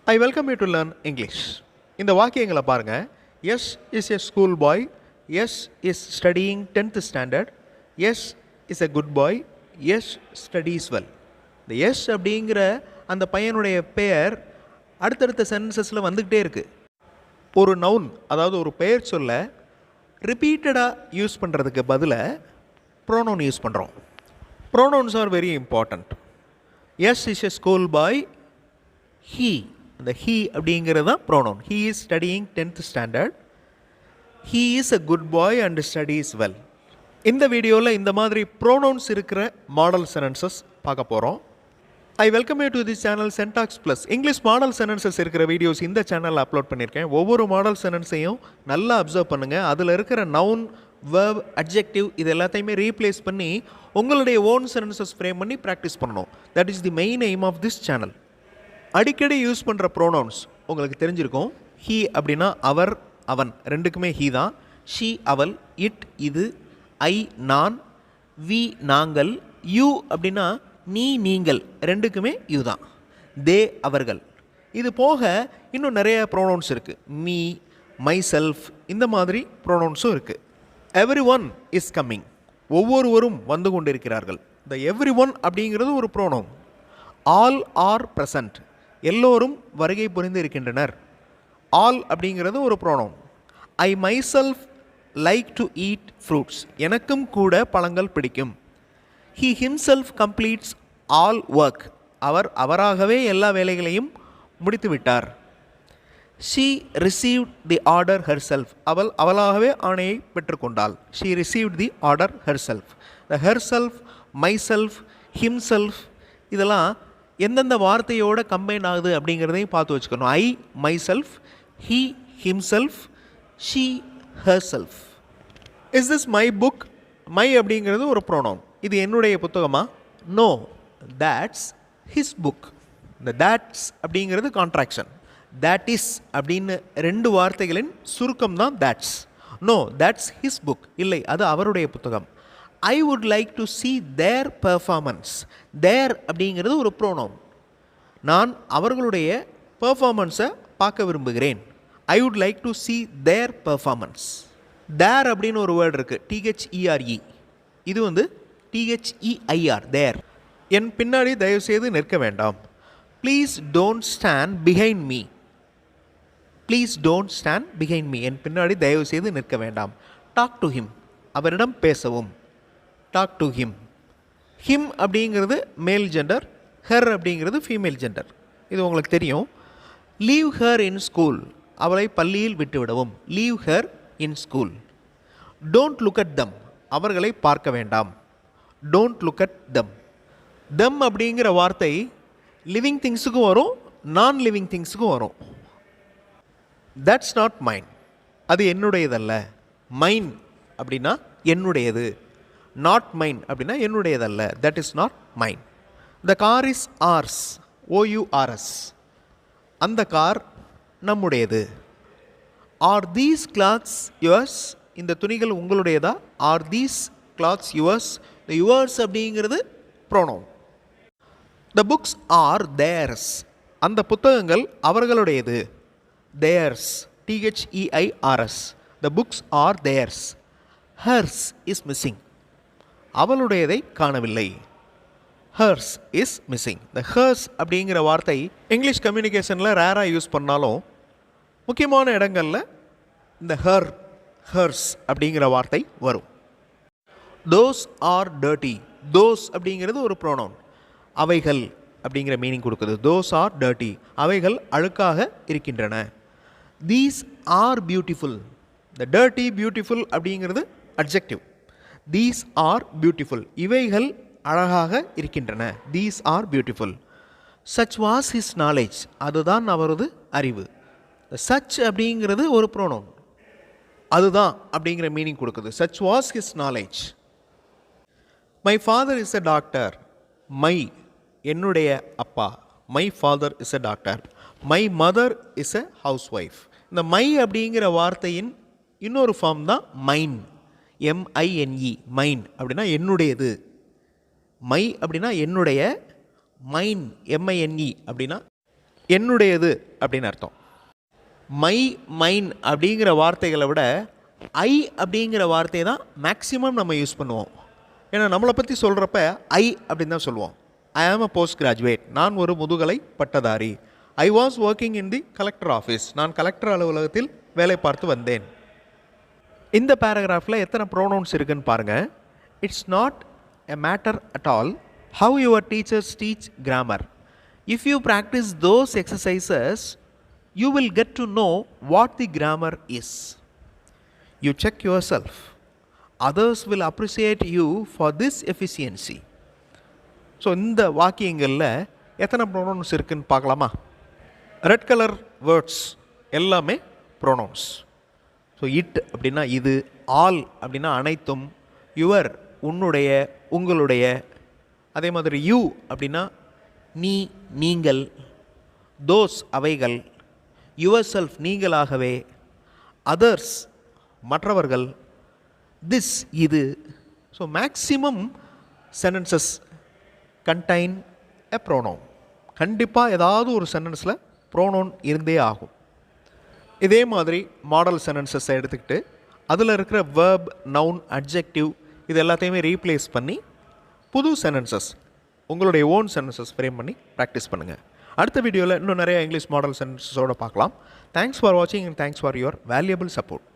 I welcome you to learn English. இந்த வாக்கியங்களை பாருங்க. Yes is a school boy. Yes is studying 10th standard. Yes is a good boy. Yes studies well. இந்த yes அப்படிங்கிற அந்த பையனுடைய பெயர் அடுத்தடுத்த சென்டென்சஸில் வந்துக்கிட்டே இருக்குது. ஒரு நவுன், அதாவது ஒரு பெயர் சொல்ல ரிப்பீட்டடாக யூஸ் பண்ணுறதுக்கு பதிலாக ப்ரோனவுன் யூஸ் பண்ணுறோம். Pronouns are very important. S is a school boy. He, அந்த ஹீ அப்படிங்கிறது தான் pronoun. He is studying 10th standard. He is a good boy and studies well. இந்த வீடியோவில் இந்த மாதிரி ப்ரோனவுன்ஸ் இருக்கிற மாடல் சென்டென்சஸ் பார்க்க போகிறோம். I welcome you to this channel syntax plus. English model sentences இருக்கிற வீடியோஸ் இந்த சேனலில் அப்லோட் பண்ணியிருக்கேன். ஒவ்வொரு மாடல் சென்டென்ஸையும் நல்லா அப்சர்வ் பண்ணுங்கள். அதில் இருக்கிற நவுன், வெர்ப், அட்ஜெக்டிவ் இது எல்லாத்தையுமே ரீப்ளேஸ் பண்ணி உங்களுடைய ஓன் சென்டென்சஸ் ஃப்ரேம் பண்ணி ப்ராக்டிஸ் பண்ணணும். That is the main aim of this channel. அடிக்கடி யூஸ் பண்ணுற ப்ரோனவுன்ஸ் உங்களுக்கு தெரிஞ்சிருக்கும். ஹீ அப்படின்னா அவர், அவன், ரெண்டுக்குமே ஹீ தான். ஷீ அவள், இட் இது, ஐ நான், வி நாங்கள், யூ அப்படின்னா நீ நீங்கள், ரெண்டுக்குமே யூ தான். தே அவர்கள். இது போக இன்னும் நிறைய ப்ரோனவுன்ஸ் இருக்குது. மீ, மை செல்ஃப், இந்த மாதிரி ப்ரோனவுன்ஸும் இருக்குது. எவ்ரி ஒன் இஸ் கம்மிங், ஒவ்வொருவரும் வந்து கொண்டிருக்கிறார்கள். இந்த எவ்ரி ஒன் அப்படிங்கிறது ஒரு ப்ரோனவுன். ஆல் ஆர் ப்ரெசன்ட், எல்லோரும் வருகை புரிந்து இருக்கின்றனர். ஆல் அப்படிங்கிறது ஒரு pronoun. I myself like to eat fruits, எனக்கும் கூட பழங்கள் பிடிக்கும். He himself completes all work, அவராகவே எல்லா வேலைகளையும் முடித்து விட்டார். She received the order herself, அவளாகவே ஆணையை பெற்றுக்கொண்டாள். She received the order herself. The herself, myself, himself இதெல்லாம் எந்தெந்த வார்த்தையோடு கம்பைன் ஆகுது அப்படிங்கிறதையும் பார்த்து வச்சுக்கணும். I myself, he himself, she herself. Is this my book? My அப்படிங்கிறது ஒரு ப்ரோனவுன். இது என்னுடைய புத்தகமா? No, that's his book. இந்த தேட்ஸ் அப்படிங்கிறது கான்ட்ராக்ஷன். தேட் இஸ் அப்படின்னு ரெண்டு வார்த்தைகளின் சுருக்கம் தான் that's. No, that's his book. இல்லை, அது அவருடைய புத்தகம். I would like to see their performance. Their அப்படிங்கிறது ஒரு ப்ரோனவுன். நான் அவர்களுடைய பெர்ஃபார்மன்ஸை பார்க்க விரும்புகிறேன். I would like to see their performance. Their அப்படின்னு ஒரு வேர்டு இருக்குது, THERE. இது வந்து THEIR, தேர். என் பின்னாடி தயவுசெய்து நிற்க வேண்டாம். Please don't stand behind me. Please don't stand behind me, என் பின்னாடி தயவுசெய்து நிற்க வேண்டாம். டாக் டு ஹிம், அவரிடம் பேசவும். Talk to him. ஹிம் அப்படிங்கிறது மேல் ஜெண்டர், ஹெர் அப்படிங்கிறது ஃபீமேல் ஜெண்டர். இது உங்களுக்கு தெரியும். லீவ் ஹர் இன் ஸ்கூல், அவளை பள்ளியில் விட்டுவிடவும். Leave her in school. Don't look at them, அவர்களை பார்க்க வேண்டாம். Don't look at them. Them அப்படிங்கிற வார்த்தை லிவிங் திங்ஸுக்கும் வரும், நான் லிவிங் திங்ஸுக்கும் வரும். தட்ஸ் நாட் மைன், அது என்னுடையதல்ல. மைன் அப்படின்னா என்னுடையது. நாட் மைன் அப்படின்னா என்னுடையதல்ல. That is not mine. The car is ours, OURS. அந்த கார் நம்முடையது. ஆர் தீஸ் கிளாத்ஸ் யுவர்ஸ், இந்த துணிகள் உங்களுடையதா? Are these clothes yours. இந்த யுவர்ஸ் அப்படிங்கிறது pronoun. The books are theirs, அந்த புத்தகங்கள் அவர்களுடையது. Theirs, THEIRS. The books are theirs. Hers is missing, அவளுடையதை காணவில்லை. Hers is missing. இந்த ஹர்ஸ் அப்படிங்கிற வார்த்தை இங்கிலீஷ் கம்யூனிகேஷனில் ரேராக யூஸ் பண்ணாலும் முக்கியமான இடங்களில் இந்த ஹர், ஹர்ஸ் அப்படிங்கிற வார்த்தை வரும். Those are dirty. தோஸ் அப்படிங்கிறது ஒரு ப்ரோனவுன். அவைகள் அப்படிங்கிற மீனிங் கொடுக்குது. தோஸ் ஆர் டர்ட்டி, அவைகள் அழுக்காக இருக்கின்றன. These are beautiful. இந்த டர்ட்டி, பியூட்டிஃபுல் அப்படிங்கிறது அட்ஜெக்டிவ். தீஸ் ஆர் பியூட்டிஃபுல், இவைகள் அழகாக இருக்கின்றன. These are beautiful. Such was his knowledge, அதுதான் அவரது அறிவு. சச் அப்படிங்கிறது ஒரு ப்ரோனவுன், அதுதான் அப்படிங்கிற மீனிங் கொடுக்குது. Such was his knowledge. My father is a doctor. My என்னுடைய அப்பா. My father is a doctor. My mother is a house wife. இந்த மை அப்படிங்கிற வார்த்தையின் இன்னொரு ஃபார்ம் தான் மைன். MINE, மைன் அப்படின்னா என்னுடையது. மை அப்படின்னா என்னுடைய, மைன் MINE அப்படின்னா என்னுடையது அப்படின்னு அர்த்தம். மை, மைன் அப்படிங்கிற வார்த்தைகளை விட ஐ அப்படிங்கிற வார்த்தையை தான் மேக்ஸிமம் நம்ம யூஸ் பண்ணுவோம். ஏன்னா நம்மளை பற்றி சொல்கிறப்ப ஐ அப்படின்னு தான் சொல்லுவோம். ஐ ஆம் அ போஸ்ட் கிராஜுவேட், நான் ஒரு முதுகலை பட்டதாரி. I was working in the collector office, நான் கலெக்டர் அலுவலகத்தில் வேலை பார்த்து வந்தேன். இந்த பேராகிராஃபில் எத்தனை ப்ரோனவுன்ஸ் இருக்குன்னு பாருங்கள். It's not a matter at all have your teachers teach grammar. If you practice those exercises you will get to know what the grammar is. You check yourself. Others will appreciate you for this efficiency. So இந்த வாக்கியங்களில் எத்தனை pronouns இருக்குன்னு பார்க்கலாமா? Red colour words எல்லாமே pronouns. So it அப்படின்னா இது, all அப்படின்னா அனைத்தும், your உன்னுடைய உங்களுடைய, அதே மாதிரி யூ அப்படின்னா நீ நீங்கள், தோஸ் அவைகள், யுவர் செல்ஃப் நீங்களாகவே, அதர்ஸ் மற்றவர்கள், திஸ் இது. ஸோ மேக்ஸிமம் சென்டென்சஸ் கண்டைன் எ ப்ரோனவுன். கண்டிப்பாக ஏதாவது ஒரு சென்டென்ஸில் ப்ரோனவுன் இருந்தே ஆகும். இதே மாதிரி மாடல் சென்டென்சஸை எடுத்துக்கிட்டு அதில் இருக்கிற வேர்ப், நவுன், அட்ஜெக்டிவ் இது எல்லாத்தையுமே ரீப்ளேஸ் பண்ணி புது சென்டென்சஸ், உங்களுடைய ஓன் சென்டென்சஸ் ஃப்ரேம் பண்ணி ப்ராக்டிஸ் பண்ணுங்கள். அடுத்த வீடியோவில் இன்னும் நிறைய இங்கிலீஷ் மாடல் சென்டென்சஸோடு பார்க்கலாம். தேங்க்ஸ் ஃபார் வாட்சிங் and thanks for your valuable support.